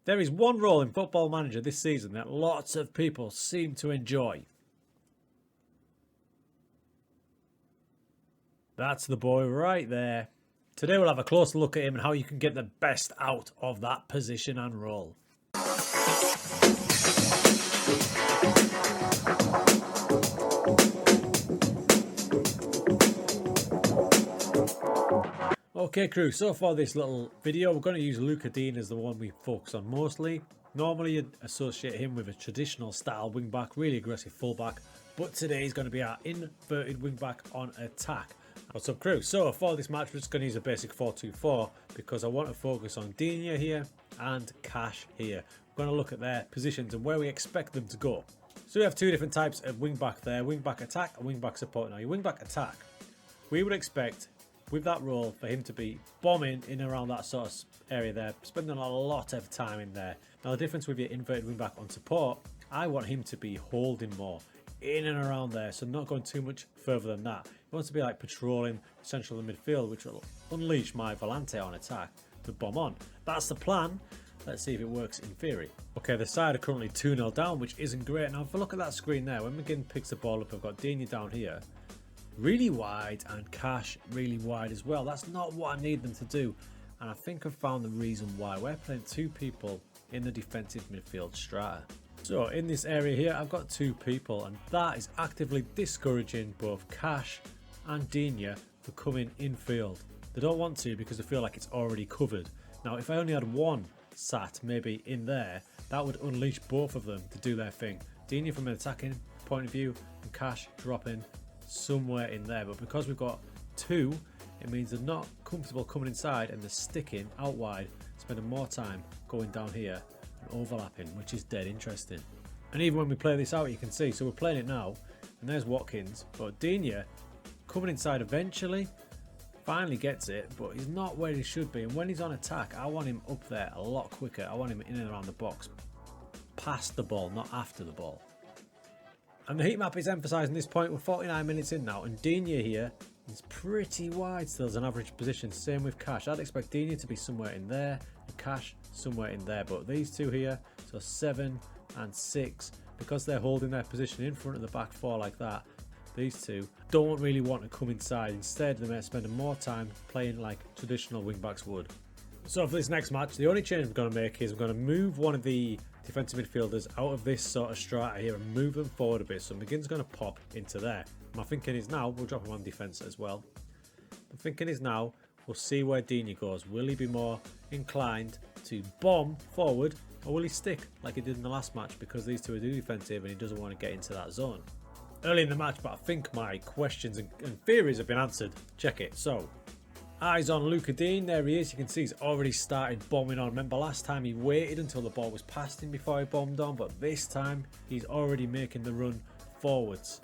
There is one role in Football Manager this season that lots of people seem to enjoy. That's the boy right there. Today we'll have a closer look at him and how you can get the best out of that position and role. Okay crew, so for this little video we're going to use Luca Dean as the one we focus on mostly. Normally you'd associate him with a traditional style wingback, really aggressive fullback, but today he's going to be our inverted wingback on attack. What's up crew? So for this match we're just going to use a basic 4-2-4 because I want to focus on Digne here and Cash here. We're going to look at their positions and where we expect them to go. So we have two different types of wingback there, wingback attack and wingback support. Now your wingback attack, we would expect with that role for him to be bombing in and around that sort of area there, spending a lot of time in there. Now the difference with your inverted wingback on support, I want him to be holding more in and around there, so not going too much further than that. He wants to be like patrolling central and midfield, which will unleash my Volante on attack to bomb on. That's the plan. Let's see if it works in theory. Okay, the side are currently 2-0 down, which isn't great. Now if I look at that screen there, when McGinn picks the ball up, I've got Digne down here really wide and Cash really wide as well. That's not what I need them to do, and I think I've found the reason why. We're playing two people in the defensive midfield strata. So in this area here I've got two people, and that is actively discouraging both Cash and Digne for coming infield. They don't want to because they feel like it's already covered. Now if I only had one sat maybe in there, that would unleash both of them to do their thing. Digne from an attacking point of view and Cash dropping somewhere in there, but because we've got two, it means they're not comfortable coming inside and they're sticking out wide, spending more time going down here and overlapping, which is dead interesting. And even when we play this out, you can see, so we're playing it now, and there's Watkins, but Digne coming inside eventually, finally gets it, but he's not where he should be. And when he's on attack, I want him up there a lot quicker. I want him in and around the box, past the ball, not after the ball. And the heat map is emphasising this point. We're 49 minutes in now, and Digne here is pretty wide still as an average position. Same with Cash. I'd expect Digne to be somewhere in there and Cash somewhere in there, but these two here, so 7 and 6, because they're holding their position in front of the back four like that, these two don't really want to come inside. Instead they may spend more time playing like traditional wingbacks would. So for this next match, the only change I'm going to make is I'm going to move one of the defensive midfielders out of this sort of strata here and move them forward a bit. So McGinn's going to pop into there. My thinking is now, we'll drop him on defence as well. My thinking is now, we'll see where Digne goes. Will he be more inclined to bomb forward, or will he stick like he did in the last match because these two are too defensive and he doesn't want to get into that zone? Early in the match, but I think my questions and theories have been answered. Check it. So, eyes on Luca Dean, there he is. You can see he's already started bombing on. Remember last time he waited until the ball was past him before he bombed on, but this time he's already making the run forwards.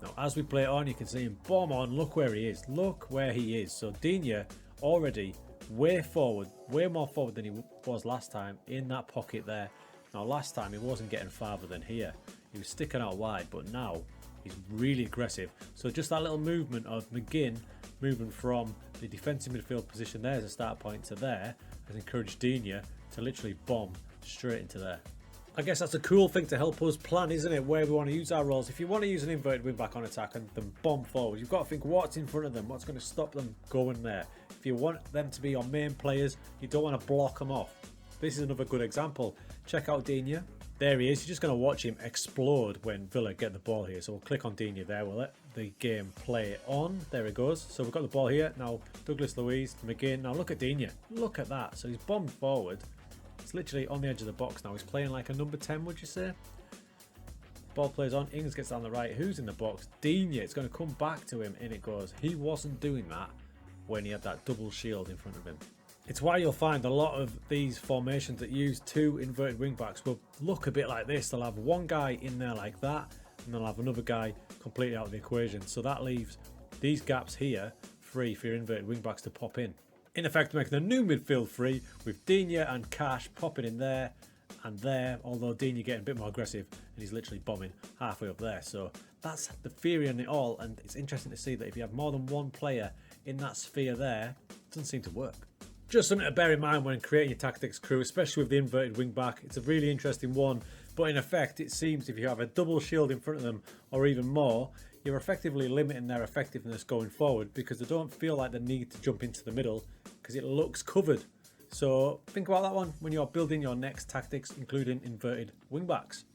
Now as we play it on, you can see him bomb on. Look where he is. Look where he is. So Digne already way forward, way more forward than he was last time in that pocket there. Now last time he wasn't getting farther than here. He was sticking out wide, but now he's really aggressive. So just that little movement of McGinn moving from the defensive midfield position there as a start point to there has encouraged Digne to literally bomb straight into there. I guess that's a cool thing to help us plan, isn't it, where we want to use our roles. If you want to use an inverted wingback on attack and then bomb forward, you've got to think what's in front of them, what's going to stop them going there. If you want them to be your main players, you don't want to block them off. This is another good example. Check out Digne. There he is. You're just going to watch him explode when Villa get the ball here. So we'll click on Digne there. We'll let the game play on. There it goes. So we've got the ball here. Now Douglas Luiz, McGinn. Now look at Digne. Look at that. So he's bombed forward. It's literally on the edge of the box now. He's playing like a number 10, would you say? Ball plays on. Ings gets down the right. Who's in the box? Digne. It's going to come back to him. In it goes. He wasn't doing that when he had that double shield in front of him. It's why you'll find a lot of these formations that use two inverted wingbacks will look a bit like this. They'll have one guy in there like that, and they'll have another guy completely out of the equation. So that leaves these gaps here free for your inverted wingbacks to pop in. In effect, making a new midfield free with Digne and Cash popping in there and there, although Digne getting a bit more aggressive and he's literally bombing halfway up there. So that's the theory on it all, and it's interesting to see that if you have more than one player in that sphere there, it doesn't seem to work. Just something to bear in mind when creating your tactics crew, especially with the inverted wing back. It's a really interesting one, but in effect it seems if you have a double shield in front of them or even more, you're effectively limiting their effectiveness going forward because they don't feel like they need to jump into the middle because it looks covered. So think about that one when you're building your next tactics, including inverted wing backs.